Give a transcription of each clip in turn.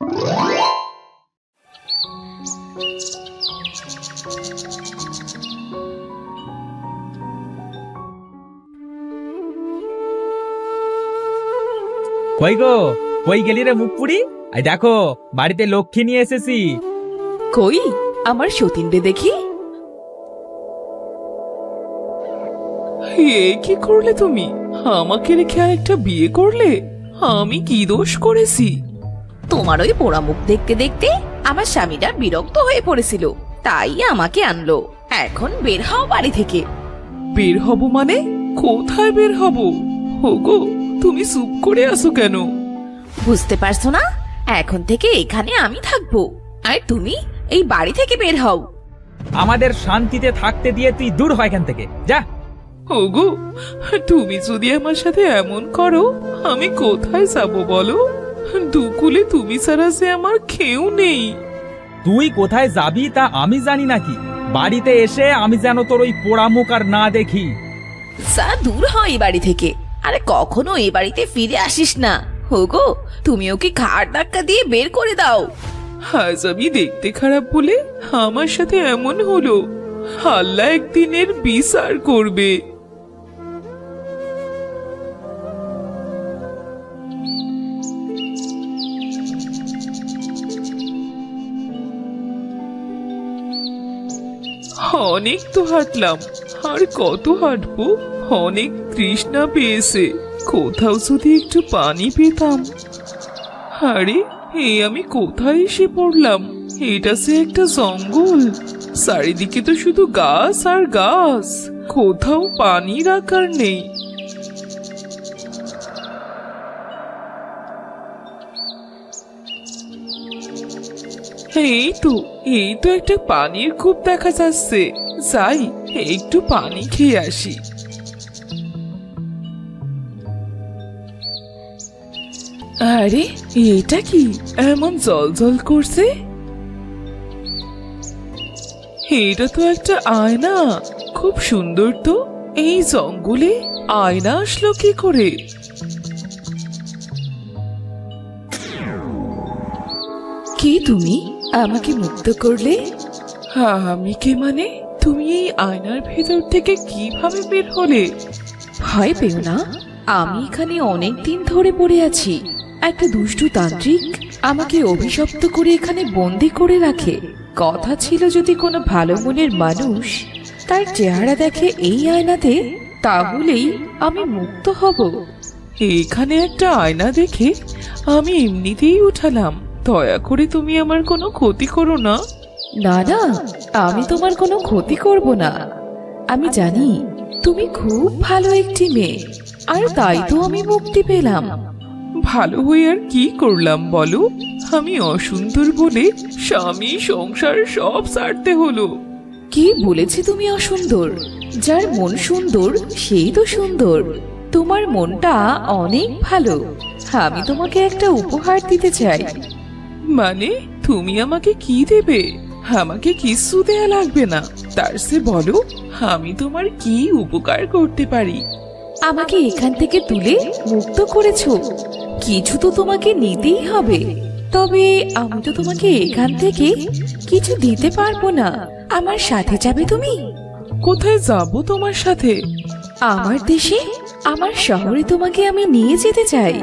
কই গো, কই গেলি রে মুখ পুরি? আই দেখো, বাড়িতে লক্ষ্মী নিয়ে এসেছি। কই আমার সতীন রে দেখি। এ কি করলে তুমি? আমাকে রেখে আরেকটা বিয়ে করলে? আমি কি দোষ করেছি? তোমার ওই পোড়া মুখ দেখতে দেখতে আমার স্বামীটা বিরক্ত হয়ে পড়েছিল, তাই আমাকে আনলো। এখন বের হও বাড়ি থেকে। বের হব মানে? কোথায় বের হব? ওগো, তুমি চুপ করে আছো কেন? বুঝতে পারছো না? এখন থেকে এখানে আমি থাকবো, আর তুমি এই বাড়ি থেকে বের হও। আমাদের শান্তিতে থাকতে দিয়ে তুই দূর হয় এখান থেকে, যা। ওগো, তুমি যদি আমার সাথে এমন করো, আমি কোথায় যাব বলো? দুকুলে তুমি ছাড়া যে আমার কেউ নেই। তুই কোথায় যাবি তা আমি জানি নাকি? বাড়িতে এসে আমি যেন তোর ওই পোড়া মুখ আর না দেখি। যা দূর হও এই বাড়ি থেকে, আরে কখনো এই বাড়িতে ফিরে আসিস না। হোগো, তুমি ওকে ঘাড় ধাক্কা দিয়ে বের করে দাও। আজ আমি দেখতে খারাপ বলে আমার সাথে এমন হলো। আল্লাহ একদিনের বিচার করবে। অনেক তো হাঁটলাম, আর কত হাঁটবো? অনেক তৃষ্ণা পেয়েছে, কোথাও যদি একটু পানি পেতাম। আরে, এই আমি কোথায় এসে পড়লাম? এটা সে একটা জঙ্গল, চারিদিকে তো শুধু গাছ আর গাছ, কোথাও পানির আকার নেই। এই তো একটা পানির কূপ দেখা যাচ্ছে। যাই, একটু পানি খেয়ে আসি। আরে, এটা কি এমন জল জল করছে? এটা তো একটা আয়না, খুব সুন্দর তো। এই জঙ্গলে আয়না আসলো কি করে? কি তুমি আমাকে মুক্ত করলে? আমি কে মানে? তুমি এই আয়নার ভেতর থেকে কিভাবে বের হলে? ভয় পেও না, আমি এখানে অনেক দিন ধরে পড়ে আছি। একটা দুষ্টু তান্ত্রিক আমাকে অভিশপ্ত করে এখানে বন্দি করে রাখে। কথা ছিল যদি কোনো ভালো মনের মানুষ তার চেহারা দেখে এই আয়নাতে, তাহলেই আমি মুক্ত হব। এখানে একটা আয়না দেখে আমি এমনিতেই উঠালাম। দয়া করে তুমি আমার কোনো ক্ষতি করো না। না না, আমি তোমার কোনো ক্ষতি করব না। আমি জানি তুমি খুব ভালো একটি মেয়ে, আর তাই তো আমি মুক্তি পেলাম। ভালো হয়ে আর কি করলাম বলো? আমি অসুন্দর বলে স্বামী সংসার সব ছাড়তে হলো। কি বলেছি তুমি অসুন্দর? যার মন সুন্দর সেই তো সুন্দর। তোমার মনটা অনেক ভালো। আমি তোমাকে একটা উপহার দিতে চাই। মানে, তুমি আমাকে কি দেবে? আমাকে কিছু দেয়া লাগবে না, তার চেয়ে বলো আমি তোমার কি উপকার করতে পারি। আমাকে এখান থেকে তুলে মুক্ত করেছো, কিছু তো তোমাকে নিতেই হবে। তবে আমি তো তোমাকে এখান থেকে কিছু দিতে পারবো না। আমার সাথে যাবে তুমি? কোথায় যাব তোমার সাথে? আমার দেশে, আমার শহরে তোমাকে আমি নিয়ে যেতে চাই,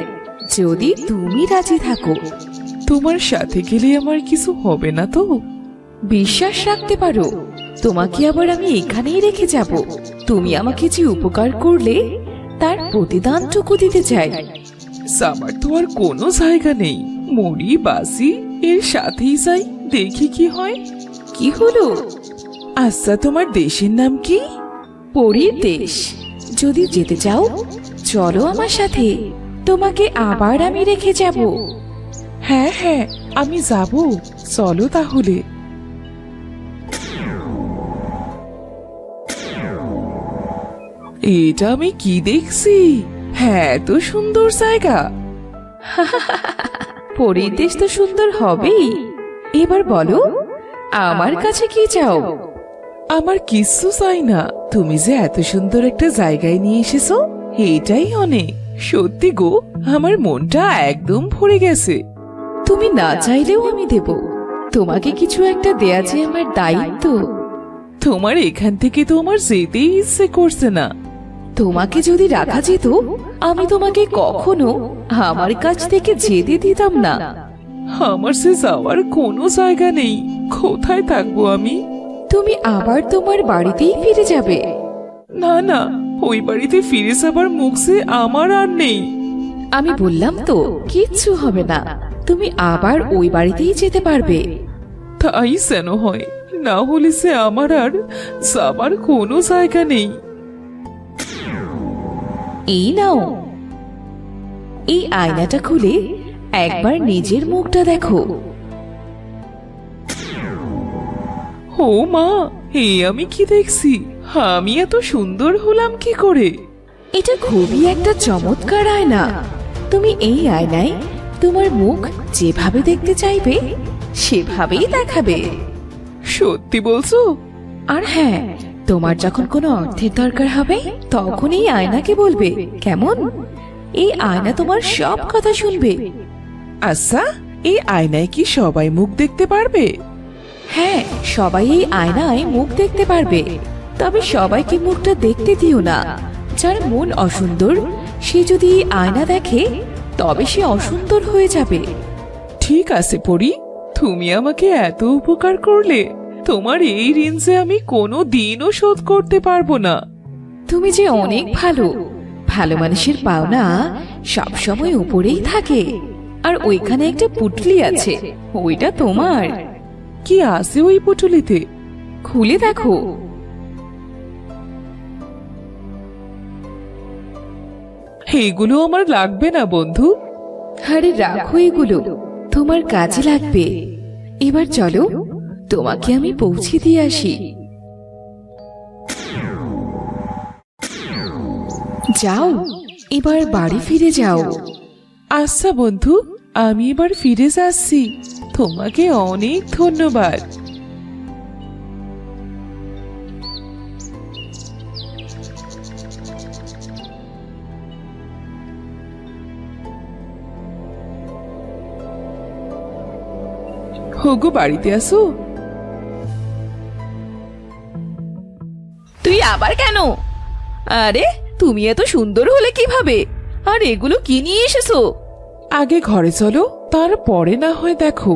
যদি তুমি রাজি থাকো। তোমার সাথে গেলে আমার কিছু হবে না তো? বিশ্বাস রাখতে পারো, তোমাকে আবার আমি এখানেই রেখে যাব। তুমি আমাকে যে উপকার করলে তার প্রতিদানটুকু দিতে চাই। আমার তো আর কোনো জায়গা নেই, মরি বাসি এর সাথেই যাই, দেখি কি হয়। কি হলো? আচ্ছা, তোমার দেশের নাম কি? পরীর দেশ। যদি যেতে চাও চলো আমার সাথে, তোমাকে আবার আমি রেখে যাব। হ্যাঁ হ্যাঁ, আমি যাব, চলো তাহলে। এটা আমি কি দেখছি? হ্যাঁ, এত সুন্দর জায়গা। পরীর দেশ তো সুন্দর হবেই। এবার বলো, আমার কাছে কি চাও? আমার কিচ্ছু চাই না, তুমি যে এত সুন্দর একটা জায়গায় নিয়ে এসেছো এটাই অনেক। সত্যি গো, আমার মনটা একদম ভরে গেছে। তুমি না চাইলেও আমি দেব। তোমাকে কিছু একটা দেয়া যে আমার দায়িত্ব। তোমার এখান থেকে তো আমার যেতেই ইচ্ছে করছে না। তোমাকে যদি রাখা যেত, আমি তোমাকে কখনো আমার কাছ থেকে যেতে দিতাম না। আমার সে যাওয়ার কোনো জায়গা নেই। কোথায় থাকবো আমি? তুমি আবার তোমার বাড়িতেই ফিরে যাবে। না না, ওই বাড়িতে ফিরে যাবার মুখ যে আমার আর নেই। আমি বললাম তো, কিচ্ছু হবে না। তুমি আবার ওই বাড়িতেই যেতে পারবে। তাই যেন হয়, না হলে সে আমার আর যাবার কোনো জায়গা নেই। এই নাও, এই আয়নাটা খুলে একবার নিজের মুখটা দেখো। ও মা, আমি কি দেখছি? আমি এত সুন্দর হলাম কি করে? এটা খুবই একটা চমৎকার আয়না। তুমি এই আয়নায় তোমার মুখ যেভাবে দেখতে চাইবে সেভাবেই দেখাবে। সত্যি বলছো? আর হ্যাঁ, তোমার যখন কোনো অর্থের দরকার হবে তখন এই আয়নাকে বলবে, কেমন? এই আয়না তোমার সব কথা শুনবে। আচ্ছা, এই আয়নায় কি সবাই মুখ দেখতে পারবে? হ্যাঁ, সবাই এই আয়নায় মুখ দেখতে পারবে। তবে সবাইকে মুখটা দেখতে দিও না। যার মন অসুন্দর সে যদি এই আয়না দেখে তবে সে অসুন্দর হয়ে যাবে। ঠিক আছে পরি, তুমি আমাকে এত উপকার করলে, তোমার এই ঋণ যে আমি কোনো দিনও শোধ করতে পারবো না। তুমি যে অনেক ভালো। ভালো মানুষের পাওনা সবসময় উপরেই থাকে। আর ওইখানে একটা পুটলি আছে, ওইটা তোমার। কি আছে ওই পুটুলিতে? খুলে দেখো। এইগুলো আমার লাগবে না বন্ধু। আরে রাখো, এগুলো তোমার কাজে লাগবে। এবার চলো, তোমাকে আমি পৌঁছে দিয়ে আসি। যাও, এবার বাড়ি ফিরে যাও। আচ্ছা বন্ধু, আমি এবার ফিরে যাচ্ছি। তোমাকে অনেক ধন্যবাদ। হোগো, বাড়িতে আসো। তুই আবার কেন? আরে তুমি এত সুন্দর হলে কিভাবে? আর এগুলো কি নিয়ে এসেছো? আগে ঘরে চলো, তারপরে না হয় দেখো।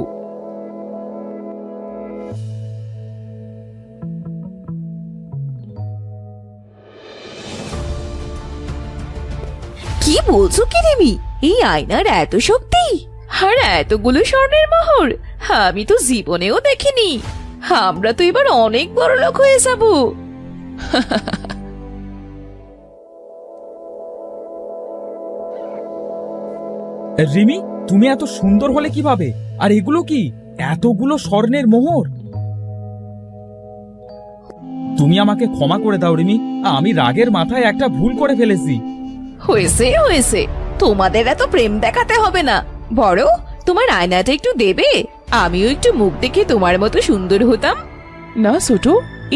কি বলছো কি রিমি? এই আয়নার এত শক্তি আর এতগুলো স্বর্ণের মোহর আমি তো জীবনেও দেখিনি। আমরা তো এবার অনেক বড় লোক হয়ে যাব। রিমি, তুমি এত সুন্দর হলে কিভাবে? আর এগুলো কি? এতগুলো স্বর্ণের মোহর? তুমি আমাকে ক্ষমা করে দাও রিমি, আমি রাগের মাথায় একটা ভুল করে ফেলেছি। হয়েছে হয়েছে, তোমাদের এত প্রেম দেখাতে হবে না। বড়, তোমার আয়নাটা একটু দেবে? আমিও একটু মুখ দেখে তোমার মতো সুন্দর হতাম। না ছোট,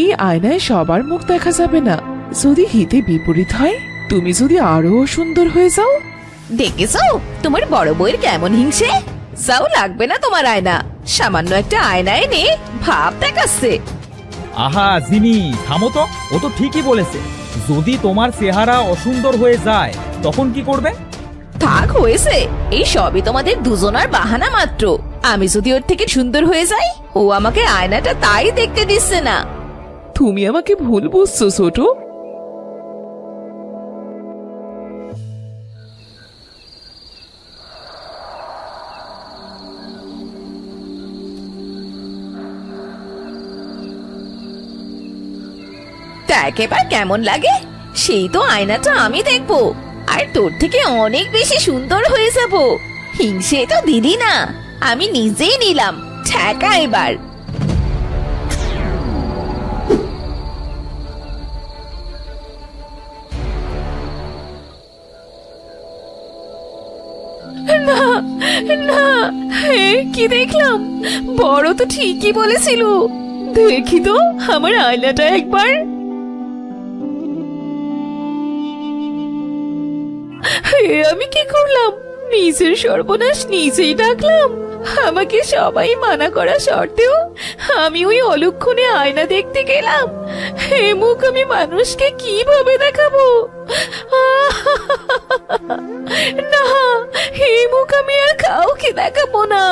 এই আয়নায় সবার মুখ দেখা যাবে না। যদি হিতে বিপরীত হয়, তুমি যদি আরো সুন্দর হয়ে যাও। দেখেছো তোমার বড় বউয়ের কেমন হিংসে? যাও, লাগবে না তোমার আয়না। সামান্য একটা আয়না এনে ভাব দেখাচ্ছে। আহা জিমি, থামো তো। ও তো ঠিকই বলেছে। যদি তোমার চেহারা অসুন্দর হয়ে যায় তখন কি করবে? থাক, হয়েছে। এই সবই তোমাদের দুজনার বাহানা মাত্র। আমি যদি ওর থেকে সুন্দর হয়ে যাই, ও আমাকে আয়নাটা তাই দেখতে দিচ্ছে না। তুমি আমাকে ভুল বুঝছো ছোট। দেখ এবার কেমন লাগে। সেই তো আয়নাটা আমি দেখবো আর তোর থেকে অনেক বেশি সুন্দর হয়ে যাব। হিংসে তো দিদি না, আমি নিজেই নিলাম। ঠেকা এবার। না না, কি দেখলাম? বড় তো ঠিকই বলেছিল। দেখি তো আমার আয়নাটা একবার। আমি কি করলাম? নিজের সর্বনাশ নিজেই ডাকলাম। আমাকে সবাই মানা করা সত্ত্বেও আমি ওই অলক্ষণে আয়না দেখতে গেলাম। এই মুখ আমি মানুষকে কিভাবে দেখাবো? না, এই মুখ আমি আর কাউকে দেখাবো না।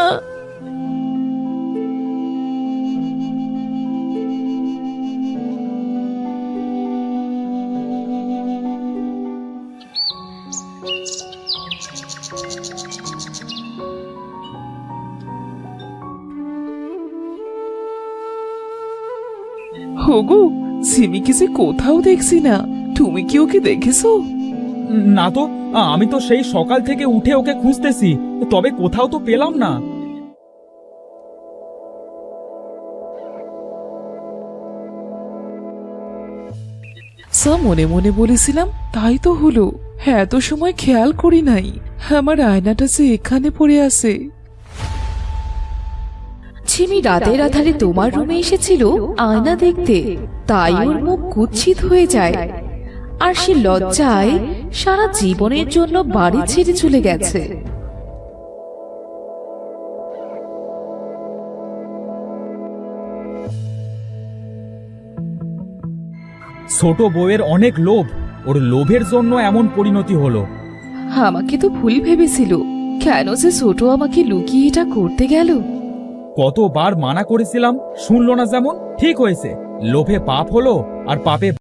হগু, সিমিকে যে কোথাও দেখছি না। তুমি কি ওকে দেখেছো? না তো, আমি তো সেই সকাল থেকে উঠে ওকে খুঁজতেছি, তবে কোথাও তো পেলাম না। সা মনে মনে বলেছিলাম, তাই তো হলো। হ্যাঁ, এত সময় খেয়াল করি নাই আমার আয়নাটা যে এখানে পড়ে আছে। ঝিমি রাতের আধারে তোমার রুমে এসেছিল আয়না দেখতে, তাই ওর মুখ কুৎসিত হয়ে যায়, আর সে লজ্জায় সারা জীবনের জন্য বাড়ি ছেড়ে চলে গেছে। ছোট বউয়ের অনেক লোভ, ওর লোভের জন্য এমন পরিণতি হলো। আমাকে তো ভুল ভেবেছিল, কেন যে ছোট আমাকে লুকিয়ে এটা করতে গেল? কতবার মানা করেছিলাম, শুনলো না। যেমন ঠিক হয়েছে, লোভে পাপ হলো আর পাপে